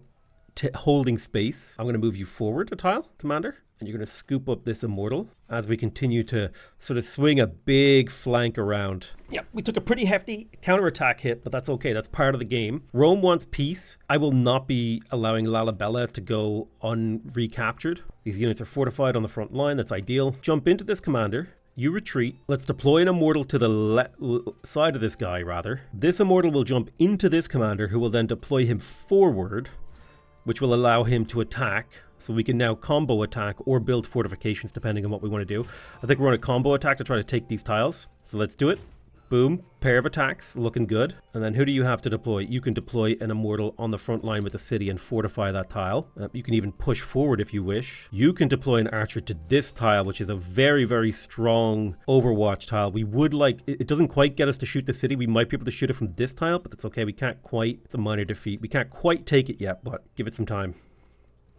holding space. I'm going to move you forward a tile, commander, And you're going to scoop up this immortal as we continue to sort of swing a big flank around. Yeah, we took a pretty hefty counterattack hit, but that's okay. That's part of the game. Rome wants peace. I will not be allowing Lalabella to go unrecaptured. These units are fortified on the front line. That's ideal. Jump into this commander. You retreat. Let's deploy an immortal to the side of this guy, rather. This immortal will jump into this commander, who will then deploy him forward, which will allow him to attack. So we can now combo attack or build fortifications depending on what we want to do. I think we're on a combo attack to try to take these tiles. So let's do it. Boom. Pair of attacks. Looking good. And then who do you have to deploy? You can deploy an immortal on the front line with the city and fortify that tile. You can even push forward if you wish. You can deploy an archer to this tile, which is a very, very strong Overwatch tile. We would like... It doesn't quite get us to shoot the city. We might be able to shoot it from this tile, but that's okay. We can't quite... It's a minor defeat. We can't quite take it yet, but give it some time.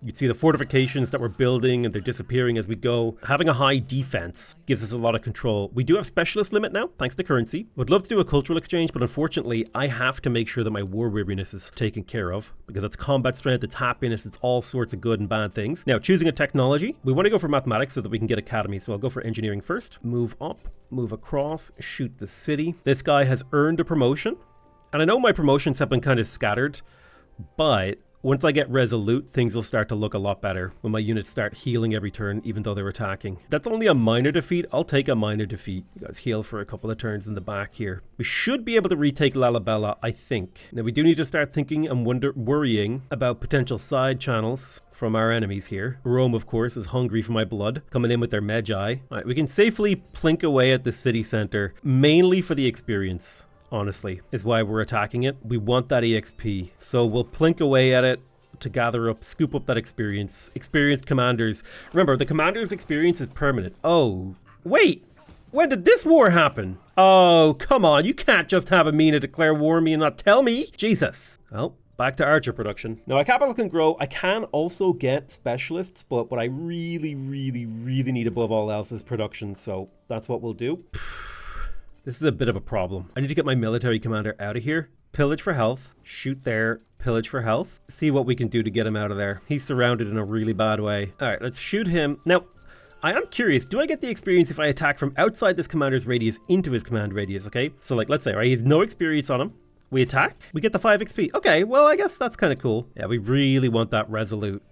You can see the fortifications that we're building and they're disappearing as we go. Having a high defense gives us a lot of control. We do have specialist limit now, thanks to currency. Would love to do a cultural exchange, but unfortunately, I have to make sure that my war weariness is taken care of because it's combat strength, it's happiness, it's all sorts of good and bad things. Now, choosing a technology, we want to go for mathematics so that we can get academy. So I'll go for engineering first. Move up, move across, shoot the city. This guy has earned a promotion. And I know my promotions have been kind of scattered, but once I get resolute, things will start to look a lot better when my units start healing every turn, even though they're attacking. That's only a minor defeat. I'll take a minor defeat. You guys heal for a couple of turns in the back here. We should be able to retake Lalabella, I think. Now, we do need to start thinking and worrying about potential side channels from our enemies here. Rome, of course, is hungry for my blood, coming in with their Magi. All right, we can safely plink away at the city center, mainly for the experience. Honestly, is why we're attacking it. We want that EXP. So we'll plink away at it to gather up, scoop up that experience. Experienced commanders. Remember, the commander's experience is permanent. Oh, wait. When did this war happen? Oh, come on. You can't just have a Mina declare war on me and not tell me. Jesus. Well, back to archer production. Now, our capital can grow. I can also get specialists, but what I really, really, really need above all else is production. So that's what we'll do. This is a bit of a problem. I need to get my military commander out of here. Pillage for health. Shoot there. Pillage for health. See what we can do to get him out of there. He's surrounded in a really bad way. All right, let's shoot him. Now, I am curious. Do I get the experience if I attack from outside this commander's radius into his command radius, okay? So, like, let's say, right, he has no experience on him. We attack. We get the 5 XP. Okay, well, I guess that's kind of cool. Yeah, we really want that resolute.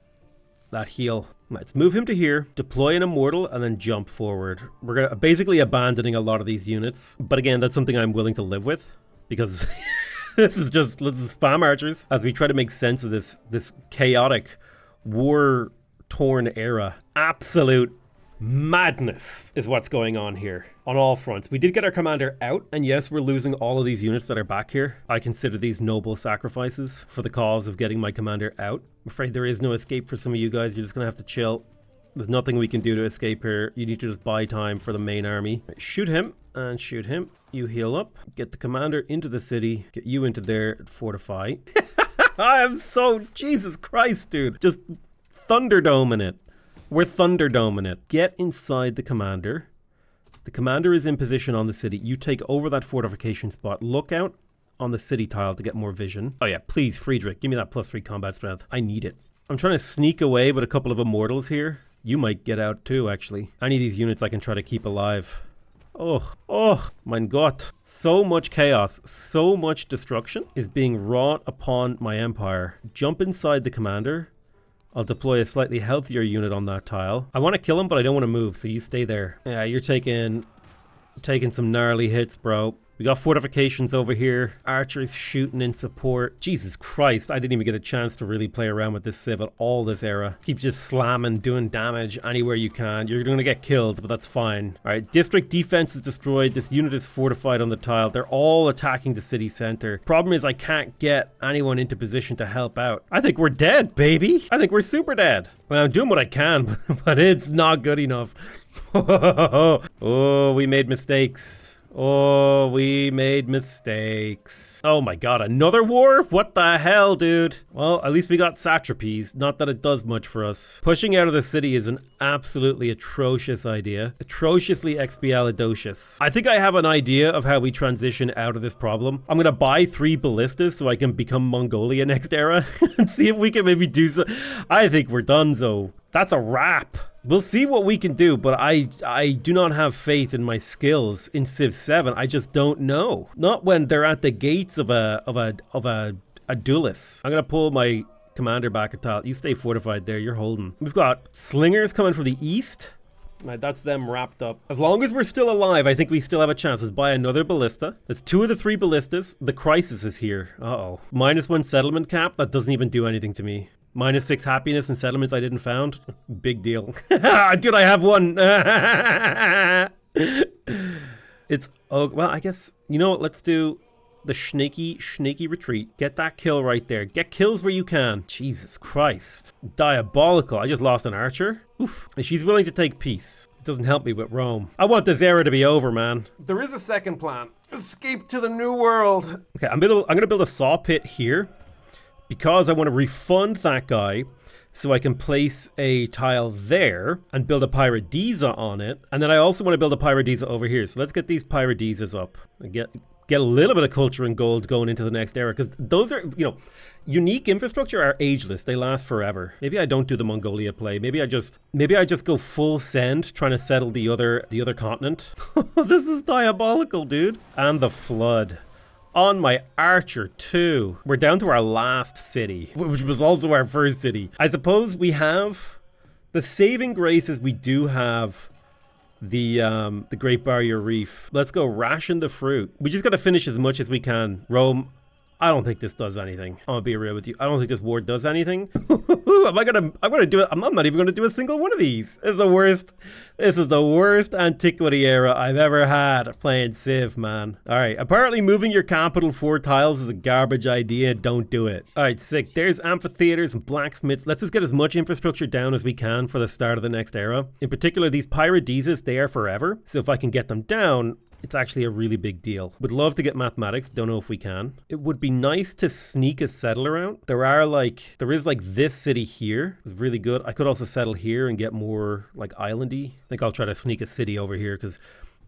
That heal. Let's move him to here, deploy an immortal, and then jump forward. We're gonna basically abandoning a lot of these units. But again, that's something I'm willing to live with because this is spam archers as we try to make sense of this chaotic, war-torn era. Absolute madness is what's going on here on all fronts. We did get our commander out, and yes, we're losing all of these units that are back here. I consider these noble sacrifices for the cause of getting my commander out. I'm afraid there is no escape for some of you guys. You're just gonna have to chill. There's nothing we can do to escape here. You need to just buy time for the main army. Right, shoot him and shoot him. You heal up, get the commander into the city, get you into there, fortify. I am so, Jesus Christ, dude. Just thunderdoming it. We're thunderdoming it. Get inside the commander. The commander is in position on the city. You take over that fortification spot. Look out on the city tile to get more vision. Oh yeah, please, Friedrich, give me that +3 combat strength. I need it. I'm trying to sneak away with a couple of immortals here. You might get out too, actually. Any of these units I can try to keep alive. Oh, mein Gott. So much chaos, so much destruction is being wrought upon my empire. Jump inside the commander. I'll deploy a slightly healthier unit on that tile. I want to kill him, but I don't want to move, so you stay there. Yeah, you're taking some gnarly hits, bro. We got fortifications over here. Archers shooting in support. Jesus Christ, I didn't even get a chance to really play around with this civ at all this era. Keep just slamming, doing damage anywhere you can. You're going to get killed, but that's fine. All right, district defense is destroyed. This unit is fortified on the tile. They're all attacking the city center. Problem is I can't get anyone into position to help out. I think we're dead, baby. I think we're super dead. Well, I'm doing what I can, but it's not good enough. Oh, we made mistakes. Oh, we made mistakes. Oh my god, another war? What the hell, dude? Well, at least we got satrapies. Not that it does much for us. Pushing out of the city is an absolutely atrocious idea. Atrociously expialidocious. I think I have an idea of how we transition out of this problem. I'm gonna buy 3 ballistas so I can become Mongolia next era and see if we can maybe do so. I think we're done, though. That's a wrap. We'll see what we can do, but I do not have faith in my skills in Civ 7. I just don't know. Not when they're at the gates of a duelist. I'm gonna pull my commander back a tile. You stay fortified there. You're holding. We've got slingers coming from the east. Right, that's them wrapped up. As long as we're still alive, I think we still have a chance. Let's buy another ballista. That's 2 of the 3 ballistas. The crisis is here. Uh-oh. -1 settlement cap. That doesn't even do anything to me. -6 happiness and settlements I didn't found. Big deal. Dude, I have one. It's, oh, well, I guess, you know what? Let's do the snaky retreat. Get that kill right there. Get kills where you can. Jesus Christ. Diabolical. I just lost an archer. Oof. And she's willing to take peace. It doesn't help me with Rome. I want this era to be over, man. There is a second plan. Escape to the new world. Okay, I'm gonna build a saw pit here because I want to refund that guy so I can place a tile there and build a Paradisa on it. And then I also want to build a Paradisa over here. So let's get these Paradisas up and get a little bit of culture and gold going into the next era, because those are, you know, unique infrastructure are ageless. They last forever. Maybe I don't do the Mongolia play. Maybe I just go full send trying to settle the other continent. This is diabolical, dude. And the flood on my archer too. We're down to our last city, which was also our first city. I suppose we have the saving grace is we do have the Great Barrier Reef. Let's go ration the fruit. We just got to finish as much as we can. Rome, I don't think this does anything. I'm gonna be real with you. I don't think this war does anything. I'm gonna do it. I'm not even gonna do a single one of these. This is the worst antiquity era I've ever had playing Civ, man. All right, apparently moving your capital 4 tiles is a garbage idea. Don't do it. All right, sick. There's amphitheaters and blacksmiths. Let's just get as much infrastructure down as we can for the start of the next era. In particular, these Paradisas, they are forever. So if I can get them down, it's actually a really big deal. Would love to get mathematics. Don't know if we can. It would be nice to sneak a settler out. There is like this city here. It's really good. I could also settle here and get more like islandy. I think I'll try to sneak a city over here because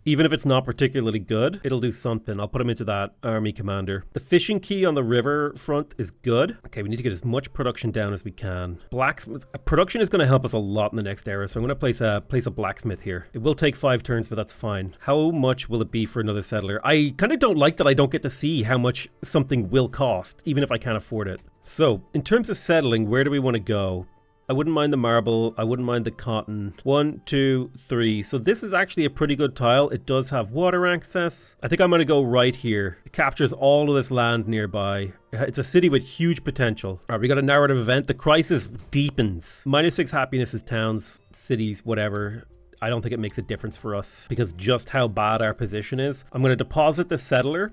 even if it's not particularly good, it'll do something. I'll put him into that army commander. The fishing quay on the river front is good. Okay, we need to get as much production down as we can. Blacksmith production is going to help us a lot in the next era, so I'm going to place a blacksmith here. It will take 5 turns, but that's fine. How much will it be for another settler? I kind of don't like that I don't get to see how much something will cost, even if I can't afford it. So, in terms of settling, where do we want to go? I wouldn't mind the marble. I wouldn't mind the cotton. 1, 2, 3. So this is actually a pretty good tile. It does have water access. I think I'm going to go right here. It captures all of this land nearby. It's a city with huge potential. All right, we got a narrative event. The crisis deepens. -6 happiness is towns, cities, whatever. I don't think it makes a difference for us because just how bad our position is. I'm going to deposit the settler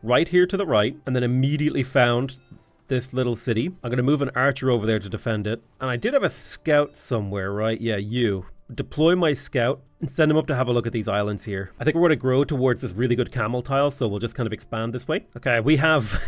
right here to the right and then immediately found this little city. I'm going to move an archer over there to defend it. And I did have a scout somewhere, right? Yeah, you. Deploy my scout and send him up to have a look at these islands here. I think we're going to grow towards this really good camel tile, so we'll just kind of expand this way. Okay, we have...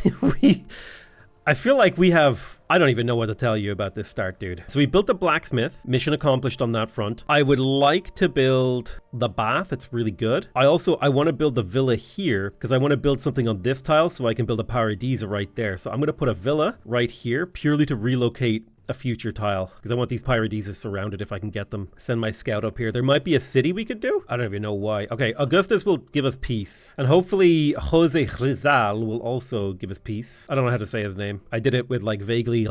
I feel like we have... I don't even know what to tell you about this start, dude. So we built the blacksmith. Mission accomplished on that front. I would like to build the bath. It's really good. I want to build the villa here because I want to build something on this tile so I can build a Paradisa right there. So I'm going to put a villa right here purely to relocate a future tile because I want these Paradisas surrounded if I can get them. Send my scout up here. There might be a city we could do. I don't even know why. Okay, Augustus will give us peace. And hopefully Jose Rizal will also give us peace. I don't know how to say his name. I did it with like vaguely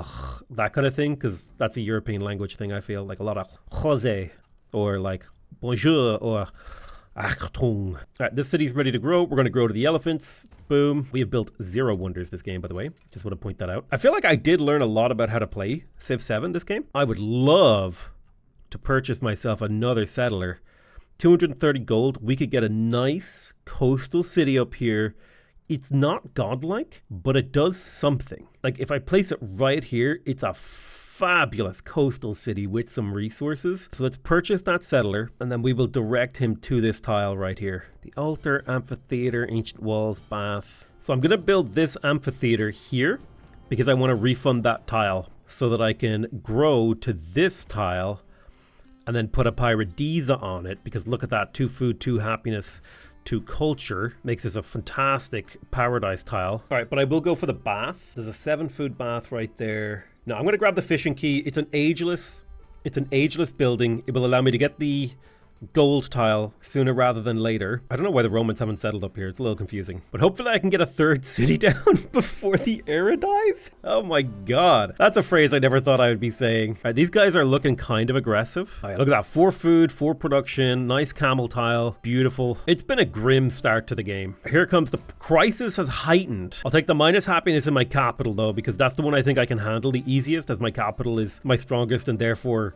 that kind of thing because that's a European language thing. I feel like a lot of Jose or like bonjour or Achtung. All right, this city's ready to grow. We're going to grow to the elephants. Boom. We have built 0 wonders this game, by the way. Just want to point that out. I feel like I did learn a lot about how to play Civ 7 this game. I would love to purchase myself another settler. 230 gold. We could get a nice coastal city up here. It's not godlike, but it does something. Like if I place it right here, it's a fabulous coastal city with some resources. So let's purchase that settler and then we will direct him to this tile right here. The altar, amphitheater, ancient walls, bath. So I'm going to build this amphitheater here because I want to refund that tile so that I can grow to this tile and then put a Paradisa on it because look at that, 2 food, 2 happiness, 2 culture. Makes this a fantastic paradise tile. All right, but I will go for the bath. There's a 7 food bath right there. No, I'm going to grab the fishing key. It's an ageless It's an ageless building. It will allow me to get the gold tile sooner rather than later. I don't know why the Romans haven't settled up here. It's a little confusing. But hopefully I can get a third city down before the era dies. Oh my god. That's a phrase I never thought I would be saying. All right, these guys are looking kind of aggressive. All right, look at that. 4 food, 4 production, nice camel tile. Beautiful. It's been a grim start to the game. Here comes the crisis has heightened. I'll take the minus happiness in my capital though, because that's the one I think I can handle the easiest, as my capital is my strongest and therefore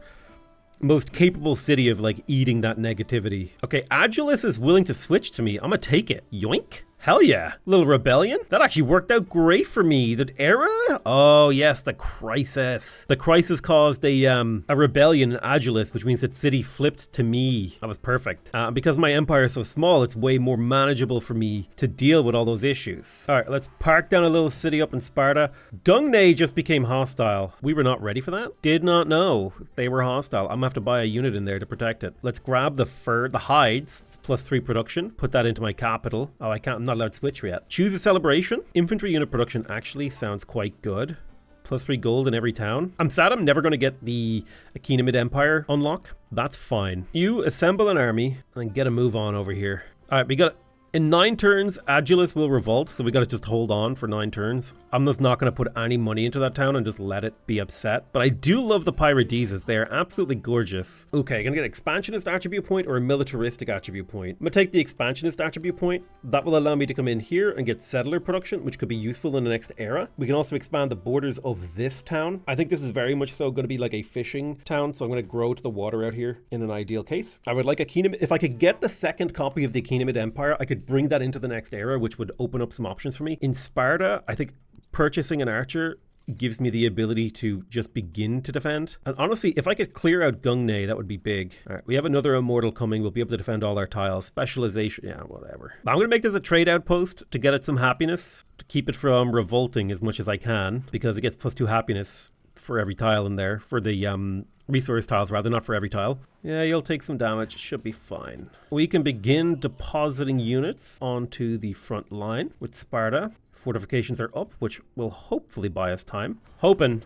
most capable city of like eating that negativity. Okay, Agilus is willing to switch to me. I'm gonna take it. Yoink. Hell yeah. Little rebellion. That actually worked out great for me. The era? Oh yes, the crisis. The crisis caused a rebellion in Agilus, which means that city flipped to me. That was perfect. Because my empire is so small, it's way more manageable for me to deal with all those issues. All right, let's park down a little city up in Sparta. Gungne just became hostile. We were not ready for that. Did not know they were hostile. I'm gonna have to buy a unit in there to protect it. Let's grab the fur, the hides, +3 production. Put that into my capital. Oh, I'm not allowed to switch yet. Choose a celebration. Infantry unit production actually sounds quite good. +3 gold in every town. I'm sad I'm never going to get the Achaemenid Empire unlock. That's fine. You assemble an army and get a move on over here. All right, we got in 9 turns, Agilus will revolt, so we got to just hold on for 9 turns. I'm just not going to put any money into that town and just let it be upset. But I do love the Pyrodizes. They are absolutely gorgeous. Okay, gonna get expansionist attribute point or a militaristic attribute point. I'm gonna take the expansionist attribute point. That will allow me to come in here and get settler production, which could be useful in the next era. We can also expand the borders of this town. I think this is very much so going to be like a fishing town, so I'm going to grow to the water out here in an ideal case. I would like Achaemenid. If I could get the second copy of the Achaemenid Empire, I could bring that into the next era, which would open up some options for me. In Sparta, I think purchasing an archer gives me the ability to just begin to defend. And honestly, if I could clear out Gungne, that would be big. All right, we have another immortal coming. We'll be able to defend all our tiles. Specialization, yeah, whatever. I'm going to make this a trade outpost to get it some happiness, to keep it from revolting as much as I can, because it gets +2 happiness for every tile in there, for the resource tiles rather, not for every tile. Yeah, you'll take some damage. It should be fine. We can begin depositing units onto the front line with Sparta. Fortifications are up, which will hopefully buy us time. Hoping.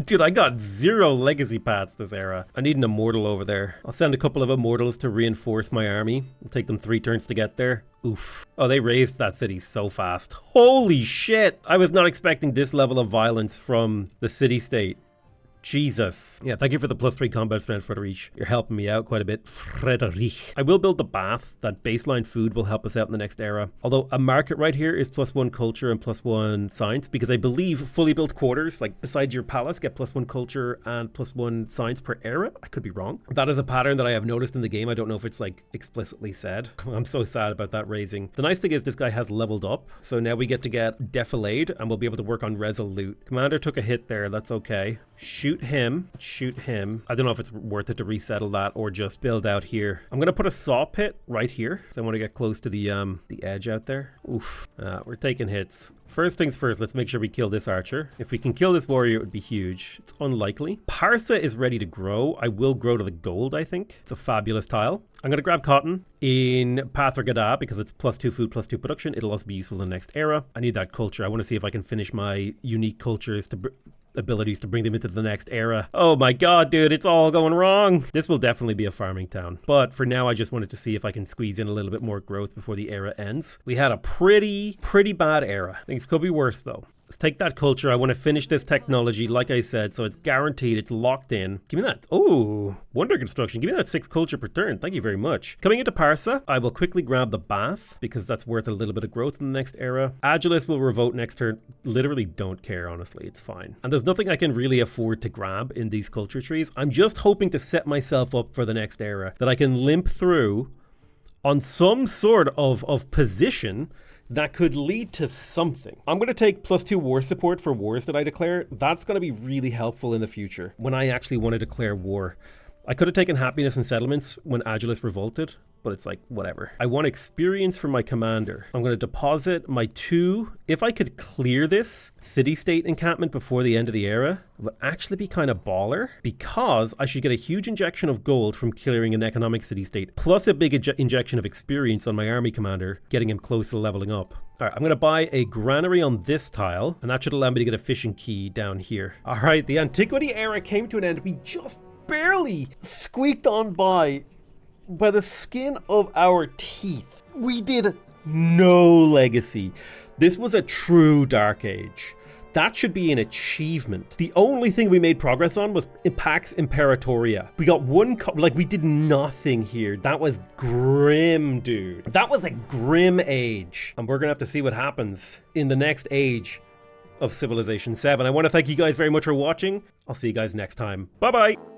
Dude, I got 0 legacy paths this era. I need an immortal over there. I'll send a couple of immortals to reinforce my army. It'll take them 3 turns to get there. Oof. Oh, they raised that city so fast. Holy shit! I was not expecting this level of violence from the city-state. Jesus. Yeah, thank you for the +3 combat spend, Frederic. You're helping me out quite a bit, Frederic. I will build the bath. That baseline food will help us out in the next era. Although a market right here is +1 culture and +1 science, because I believe fully built quarters, like besides your palace, get +1 culture and +1 science per era. I could be wrong. That is a pattern that I have noticed in the game. I don't know if it's like explicitly said. I'm so sad about that raising. The nice thing is this guy has leveled up, so now we get to get Defilade and we'll be able to work on Resolute. Commander took a hit there. That's okay. Shoot him. I don't know if it's worth it to resettle that or just build out here. I'm gonna put a saw pit right here because I want to get close to the edge out there. Oof. We're taking hits. First things first, let's make sure we kill this archer. If we can kill this warrior, it would be huge. It's unlikely. Parsa is ready to grow. I will grow to the gold, I think. It's a fabulous tile. I'm going to grab cotton in Pathragada because it's +2 food, +2 production. It'll also be useful in the next era. I need that culture. I want to see if I can finish my unique cultures abilities to bring them into the next era. Oh my god, dude, it's all going wrong. This will definitely be a farming town. But for now, I just wanted to see if I can squeeze in a little bit more growth before the era ends. We had a pretty bad era. Things could be worse though. Let's take that culture. I want to finish this technology, like I said, so it's guaranteed, it's locked in. Give me that. Oh, wonder construction. Give me that 6 culture per turn. Thank you very much. Coming into Parsa, I will quickly grab the bath because that's worth a little bit of growth in the next era. Agilus will revolt next turn. Literally don't care, honestly. It's fine. And there's nothing I can really afford to grab in these culture trees. I'm just hoping to set myself up for the next era, that I can limp through on some sort of position that could lead to something. I'm going to take +2 war support for wars that I declare. That's going to be really helpful in the future when I actually want to declare war. I could have taken happiness and settlements when Agilus revolted, but it's like, whatever. I want experience from my commander. I'm going to deposit my 2. If I could clear this city-state encampment before the end of the era, it would actually be kind of baller because I should get a huge injection of gold from clearing an economic city-state, plus a big injection of experience on my army commander, getting him close to leveling up. All right, I'm going to buy a granary on this tile, and that should allow me to get a fishing key down here. All right, the antiquity era came to an end. We just barely squeaked on by the skin of our teeth. We did no legacy. This was a true Dark Age. That should be an achievement. The only thing we made progress on was Pax Imperatoria. We got one, we did nothing here. That was grim, dude. That was a grim age. And we're gonna have to see what happens in the next age of Civilization 7. I want to thank you guys very much for watching. I'll see you guys next time. Bye-bye.